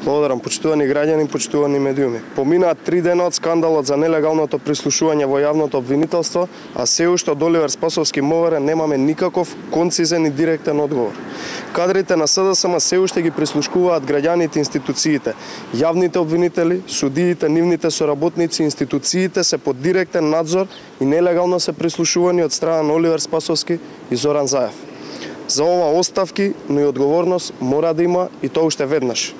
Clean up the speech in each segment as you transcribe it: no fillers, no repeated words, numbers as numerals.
Благодарам, почитувани граѓани, почитувани медиуми. Поминаат 3 дена од скандалот за нелегалното прислушување во јавното обвинителство, а се уште од Оливер Спасовски МВР немаме никаков концизен и директен одговор. Кадрите на СДСМ се уште ги прислушкуваат граѓаните и институциите. Јавните обвинители, судиите, нивните соработници, институциите се под директен надзор и нелегално се прислушувани од страна на Оливер Спасовски и Зоран Заев. За ова оставки, но и одговорност мора да има и тоа уште веднаш.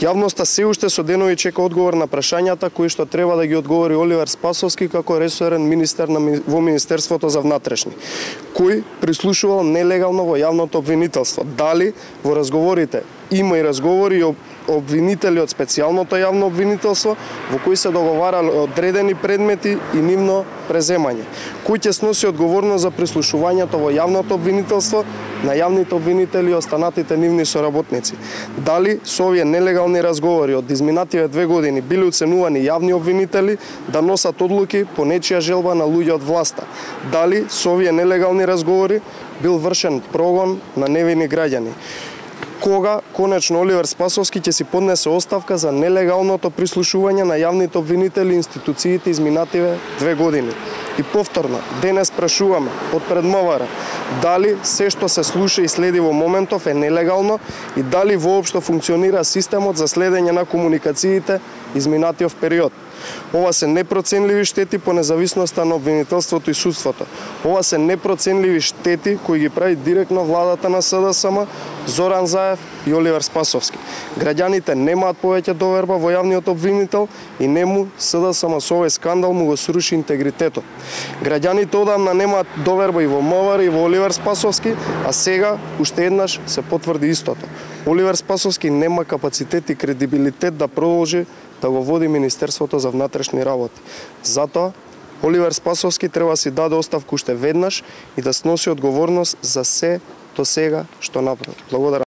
Јавноста се уште со денови чека одговор на прашањата кои што треба да ги одговори Оливер Спасовски како ресорен министер во Министерството за внатрешни. Кој прислушувал нелегално во јавното обвинителство? Дали во разговорите има и разговори и обвинители од специјалното јавно обвинителство во кои се договарале одредени предмети и нивно преземање. Кој ќе сноси одговорност за прислушувањето во јавното обвинителство на јавните обвинители и останатите нивни соработници? Дали со овие нелегални разговори од изминативе 2 години били оценувани јавни обвинители да носат одлуки по нечија желба на луѓе од власта? Дали со овие нелегални разговори бил вршен прогон на невини граѓани? Кога конечно Оливер Спасовски ќе си поднесе оставка за нелегалното прислушување на јавните обвинители и институциите изминативе 2 години? И повторно, денес прашуваме од пред МВР, дали се што се слуша и следи во моментов е нелегално и дали воопшто функционира системот за следење на комуникациите изминатиот период? Ова се непроценливи штети по независноста на обвинителството и судството. Ова се непроценливи штети кои ги прави директно владата на СДСМ, Зоран Заев и Оливер Спасовски. Граѓаните немаат повеќе доверба во јавниот обвинител и нему СДСМ со овој скандал му го сруши интегритетот. Граѓаните одамна немаат доверба и во МВР и во Оливер Спасовски, а сега уште еднаш се потврди истото. Оливер Спасовски нема капацитет и кредибилитет да продолжи да го води Министерството за внатрешни работи. Затоа Оливер Спасовски треба си даде оставка уште веднаш и да сноси одговорност за се до сега што направи. Благодарам.